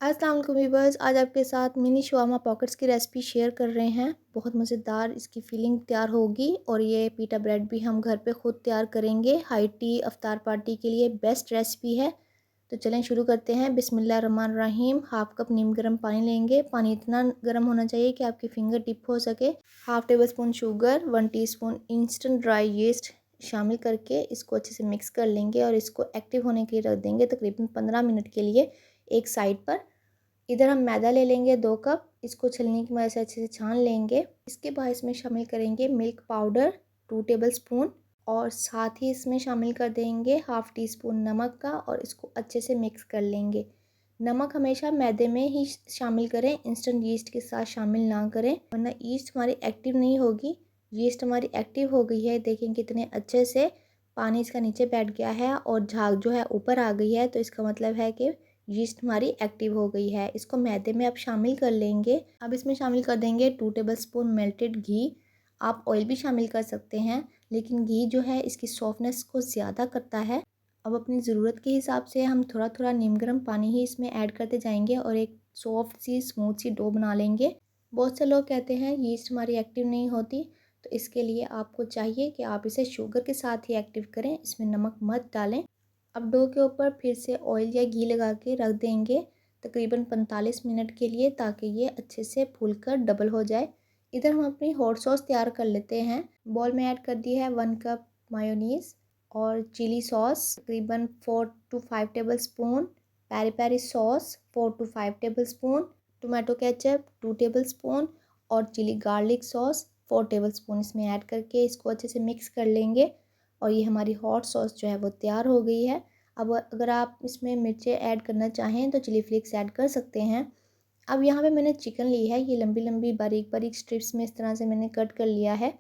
अस्सलाम वालेकुम व्यूअर्स, आज आपके साथ मिनी शवारमा पॉकेट्स की रेसिपी शेयर कर रहे हैं। बहुत मज़ेदार इसकी फीलिंग तैयार होगी और ये पीटा ब्रेड भी हम घर पे ख़ुद तैयार करेंगे। हाई टी अफ्तार पार्टी के लिए बेस्ट रेसिपी है। तो चलें शुरू करते हैं। बिस्मिल्लाहिर्रहमानिर्रहीम। हाफ़ कप नीम गर्म पानी लेंगे। पानी इतना गर्म होना चाहिए कि आपकी फिंगर टिप हो सके। Half table spoon sugar, 1 teaspoon instant dry yeast शामिल करके इसको अच्छे से मिक्स कर लेंगे और इसको एक्टिव होने के लिए रख देंगे तकरीबन 15 मिनट के लिए एक साइड पर। इधर हम मैदा ले लेंगे 2 कप, इसको छलनी की मदद से अच्छे से छान लेंगे। इसके बाद इसमें शामिल करेंगे मिल्क पाउडर 2 टेबल स्पून और साथ ही इसमें शामिल कर देंगे हाफ़ टी स्पून नमक का और इसको अच्छे से मिक्स कर लेंगे। नमक हमेशा मैदे में ही शामिल करें, इंस्टेंट यीस्ट के साथ शामिल ना करें, वरना यीस्ट हमारी एक्टिव नहीं होगी। यीस्ट हमारी एक्टिव हो गई है, देखें कितने अच्छे से पानी इसका नीचे बैठ गया है और झाग जो है ऊपर आ गई है, तो इसका मतलब है कि यीस्ट हमारी एक्टिव हो गई है। इसको मैदे में अब शामिल कर लेंगे। अब इसमें शामिल कर देंगे 2 टेबल स्पून मेल्टेड घी। आप ऑयल भी शामिल कर सकते हैं, लेकिन घी जो है इसकी सॉफ्टनेस को ज़्यादा करता है। अब अपनी ज़रूरत के हिसाब से हम थोड़ा थोड़ा नीम गर्म पानी ही इसमें ऐड करते जाएंगे और एक सॉफ्ट सी स्मूथ सी डो बना लेंगे। बहुत से लोग कहते हैं यीस्ट हमारी एक्टिव नहीं होती, तो इसके लिए आपको चाहिए कि आप इसे शुगर के साथ ही एक्टिव करें, इसमें नमक मत डालें। अब डो के ऊपर फिर से ऑयल या घी लगा के रख देंगे तकरीबन 45 मिनट के लिए, ताकि ये अच्छे से फूलकर डबल हो जाए। इधर हम अपनी हॉट सॉस तैयार कर लेते हैं। बॉल में ऐड कर दी है 1 कप मायोनीज़ और चिली सॉस तकरीबन 4 to 5 tablespoon, peri peri sauce 4 to 5 tablespoon, tomato ketchup 2 tablespoon और chilli garlic sauce 4 tablespoon इसमें ऐड करके इसको अच्छे से मिक्स कर लेंगे। और ये हमारी हॉट सॉस जो है वो तैयार हो गई है। अब अगर आप इसमें मिर्चें ऐड करना चाहें तो चिली फ्लेक्स ऐड कर सकते हैं। अब यहाँ पे मैंने चिकन ली है, ये लंबी लंबी बारीक बारीक स्ट्रिप्स में इस तरह से मैंने कट कर लिया है।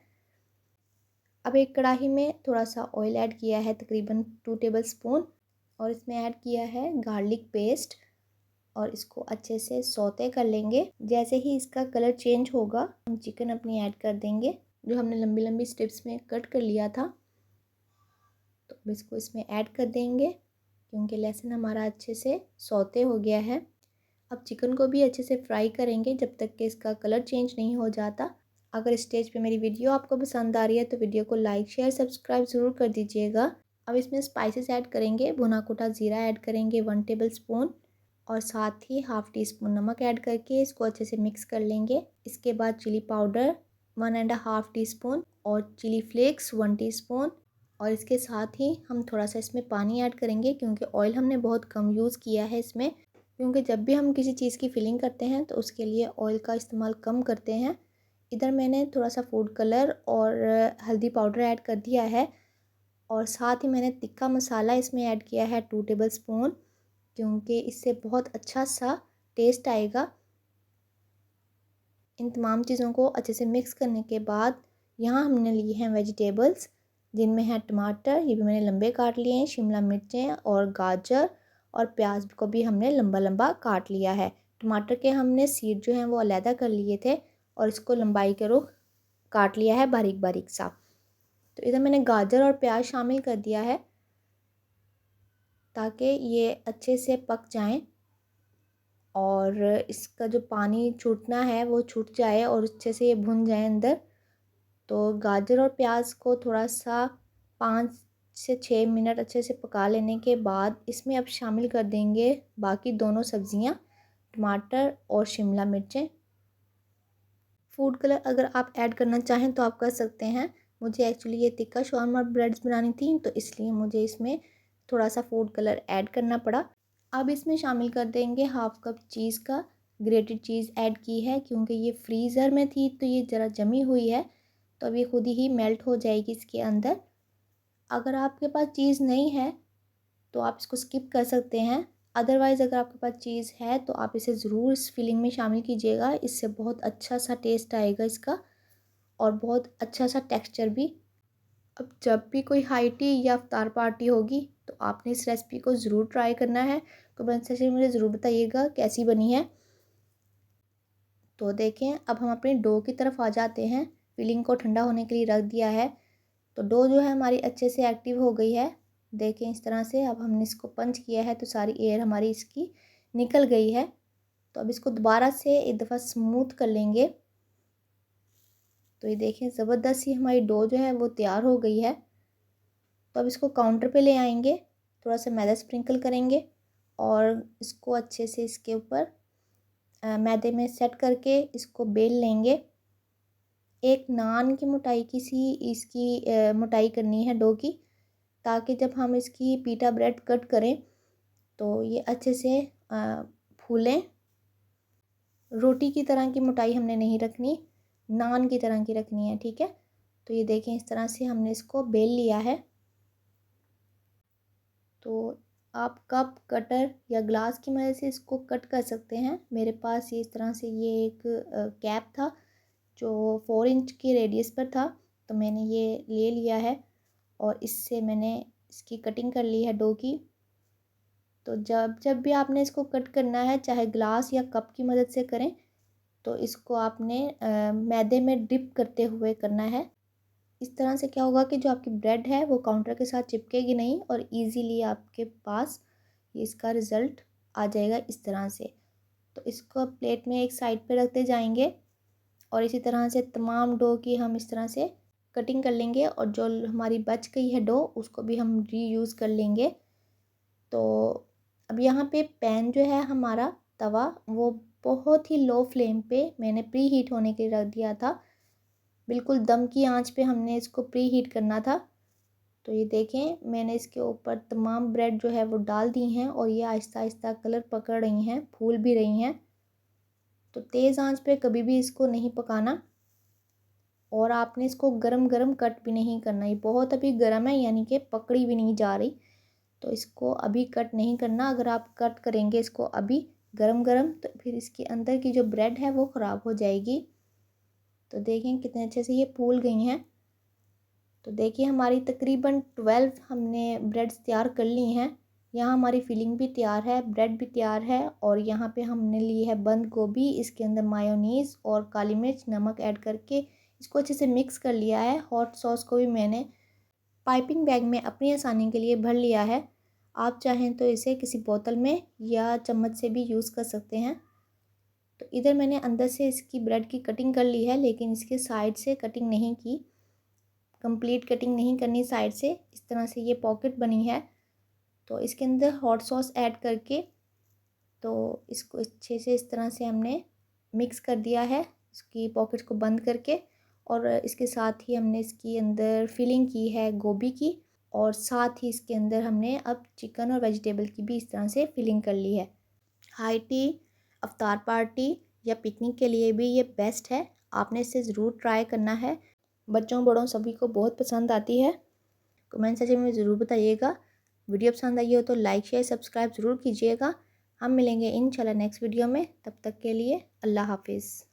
अब एक कढ़ाई में थोड़ा सा ऑयल ऐड किया है तकरीबन 2 टेबल स्पून और इसमें ऐड किया है गार्लिक पेस्ट और इसको अच्छे से सौते कर लेंगे। जैसे ही इसका कलर चेंज होगा हम चिकन अपनी ऐड कर देंगे जो हमने लंबी लंबी स्ट्रिप्स में कट कर लिया था। तो अब इसको इसमें ऐड कर देंगे क्योंकि लहसुन हमारा अच्छे से सौते हो गया है। अब चिकन को भी अच्छे से फ्राई करेंगे जब तक कि इसका कलर चेंज नहीं हो जाता। अगर इस स्टेज पे मेरी वीडियो आपको पसंद आ रही है तो वीडियो को लाइक शेयर सब्सक्राइब ज़रूर कर दीजिएगा। अब इसमें स्पाइसेस ऐड करेंगे। भुना कुटा ज़ीरा ऐड करेंगे 1 टेबल स्पून और साथ ही हाफ़ टी स्पून नमक ऐड करके इसको अच्छे से मिक्स कर लेंगे। इसके बाद चिली पाउडर 1.5 टी स्पून और चिली फ्लेक्स 1 टी स्पून और इसके साथ ही हम थोड़ा सा इसमें पानी ऐड करेंगे क्योंकि ऑयल हमने बहुत कम यूज़ किया है इसमें, क्योंकि जब भी हम किसी चीज़ की फिलिंग करते हैं तो उसके लिए ऑयल का इस्तेमाल कम करते हैं। इधर मैंने थोड़ा सा फूड कलर और हल्दी पाउडर ऐड कर दिया है और साथ ही मैंने तिक्का मसाला इसमें ऐड किया है 2 टेबल स्पून, क्योंकि इससे बहुत अच्छा सा टेस्ट आएगा। इन तमाम चीज़ों को अच्छे से मिक्स करने के बाद यहाँ हमने लिए हैं वेजिटेबल्स, जिनमें है टमाटर, ये भी मैंने लंबे काट लिए हैं, शिमला मिर्चें और गाजर और प्याज को भी हमने लंबा लंबा काट लिया है। टमाटर के हमने सीड जो हैं वो अलहदा कर लिए थे और इसको लंबाई के रुख काट लिया है बारीक बारीक सा। तो इधर मैंने गाजर और प्याज शामिल कर दिया है ताकि ये अच्छे से पक जाएं और इसका जो पानी छूटना है वो छूट जाए और अच्छे से ये भुन जाए अंदर। तो गाजर और प्याज को थोड़ा सा 5 से 6 मिनट अच्छे से पका लेने के बाद इसमें अब शामिल कर देंगे बाकी दोनों सब्ज़ियां, टमाटर और शिमला मिर्चें। फूड कलर अगर आप ऐड करना चाहें तो आप कर सकते हैं। मुझे एक्चुअली ये तिक्का शॉर्मा ब्रेड्स बनानी थी तो इसलिए मुझे इसमें थोड़ा सा फूड कलर ऐड करना पड़ा। अब इसमें शामिल कर देंगे हाफ़ कप चीज़ का, ग्रेटेड चीज़ ऐड की है क्योंकि ये फ्रीज़र में थी तो ये ज़रा जमी हुई है, तो अब ये खुद ही मेल्ट हो जाएगी इसके अंदर। अगर आपके पास चीज़ नहीं है तो आप इसको स्किप कर सकते हैं, अदरवाइज़ अगर आपके पास चीज़ है तो आप इसे ज़रूर इस फिलिंग में शामिल कीजिएगा। इससे बहुत अच्छा सा टेस्ट आएगा इसका और बहुत अच्छा सा टेक्सचर भी। अब जब भी कोई हाई टी या इफ्तार पार्टी होगी तो आपने इस रेसिपी को ज़रूर ट्राई करना है। कमेंट सेक्शन में मुझे ज़रूर बताइएगा कैसी बनी है। तो देखें अब हम अपनी डो की तरफ आ जाते हैं। फिलिंग को ठंडा होने के लिए रख दिया है तो डो जो है हमारी अच्छे से एक्टिव हो गई है। देखें इस तरह से अब हमने इसको पंच किया है तो सारी एयर हमारी इसकी निकल गई है। तो अब इसको दोबारा से एक दफ़ा स्मूथ कर लेंगे। तो ये देखें ज़बरदस्त सी हमारी डो जो है वो तैयार हो गई है। तो अब इसको काउंटर पे ले आएंगे, थोड़ा सा मैदा स्प्रिंकल करेंगे और इसको अच्छे से इसके ऊपर मैदे में सेट करके इसको बेल लेंगे। एक नान की मोटाई की सी इसकी मोटाई करनी है डो की, ताकि जब हम इसकी पीटा ब्रेड कट करें तो ये अच्छे से फूलें। रोटी की तरह की मोटाई हमने नहीं रखनी, नान की तरह की रखनी है, ठीक है। तो ये देखें इस तरह से हमने इसको बेल लिया है। तो आप कप, कटर या ग्लास की मदद से इसको कट कर सकते हैं। मेरे पास ये इस तरह से ये एक कैप था जो 4 इंच की रेडियस पर था, तो मैंने ये ले लिया है और इससे मैंने इसकी कटिंग कर ली है डो की। तो जब जब भी आपने इसको कट करना है, चाहे ग्लास या कप की मदद से करें, तो इसको आपने मैदे में डिप करते हुए करना है। इस तरह से क्या होगा कि जो आपकी ब्रेड है वो काउंटर के साथ चिपकेगी नहीं और इजीली आपके पास इसका रिज़ल्ट आ जाएगा इस तरह से। तो इसको प्लेट में एक साइड पे रखते जाएंगे और इसी तरह से तमाम डो की हम इस तरह से कटिंग कर लेंगे और जो हमारी बच गई है डो उसको भी हम रीयूज़ कर लेंगे। तो अब यहाँ पे पैन जो है हमारा तवा वो बहुत ही लो फ्लेम पे मैंने प्री हीट होने के लिए रख दिया था। बिल्कुल दम की आंच पे हमने इसको प्री हीट करना था। तो ये देखें मैंने इसके ऊपर तमाम ब्रेड जो है वो डाल दी हैं और ये आहिस्ता आहिस्ता कलर पकड़ रही हैं, फूल भी रही हैं। तो तेज़ आंच पे कभी भी इसको नहीं पकाना और आपने इसको गरम गरम कट भी नहीं करना। ये बहुत अभी गर्म है, यानी कि पकड़ी भी नहीं जा रही, तो इसको अभी कट नहीं करना। अगर आप कट करेंगे इसको अभी गरम गरम तो फिर इसके अंदर की जो ब्रेड है वो ख़राब हो जाएगी। तो देखें कितने अच्छे से ये फूल गई हैं। तो देखिए हमारी तकरीबन 12 हमने ब्रेड्स तैयार कर ली हैं। यहाँ हमारी फिलिंग भी तैयार है, ब्रेड भी तैयार है और यहाँ पे हमने ली है बंद गोभी, इसके अंदर मायोनीज़ और काली मिर्च, नमक ऐड करके इसको अच्छे से मिक्स कर लिया है। हॉट सॉस को भी मैंने पाइपिंग बैग में अपनी आसानी के लिए भर लिया है। आप चाहें तो इसे किसी बोतल में या चम्मच से भी यूज़ कर सकते हैं। तो इधर मैंने अंदर से इसकी ब्रेड की कटिंग कर ली है, लेकिन इसके साइड से कटिंग नहीं की, कंप्लीट कटिंग नहीं करनी साइड से। इस तरह से ये पॉकेट बनी है। तो इसके अंदर हॉट सॉस ऐड करके तो इसको अच्छे से इस तरह से हमने मिक्स कर दिया है, इसकी पॉकेट को बंद करके। और इसके साथ ही हमने इसकी अंदर फिलिंग की है गोभी की और साथ ही इसके अंदर हमने अब चिकन और वेजिटेबल की भी इस तरह से फिलिंग कर ली है। हाई टी, अफ्तार पार्टी या पिकनिक के लिए भी ये बेस्ट है। आपने इसे ज़रूर ट्राई करना है। बच्चों बड़ों सभी को बहुत पसंद आती है। कमेंट सेक्शन में ज़रूर बताइएगा। वीडियो पसंद आई हो तो लाइक शेयर सब्सक्राइब ज़रूर कीजिएगा। हम मिलेंगे इंशाल्लाह नेक्स्ट वीडियो में। तब तक के लिए अल्लाह हाफिज़।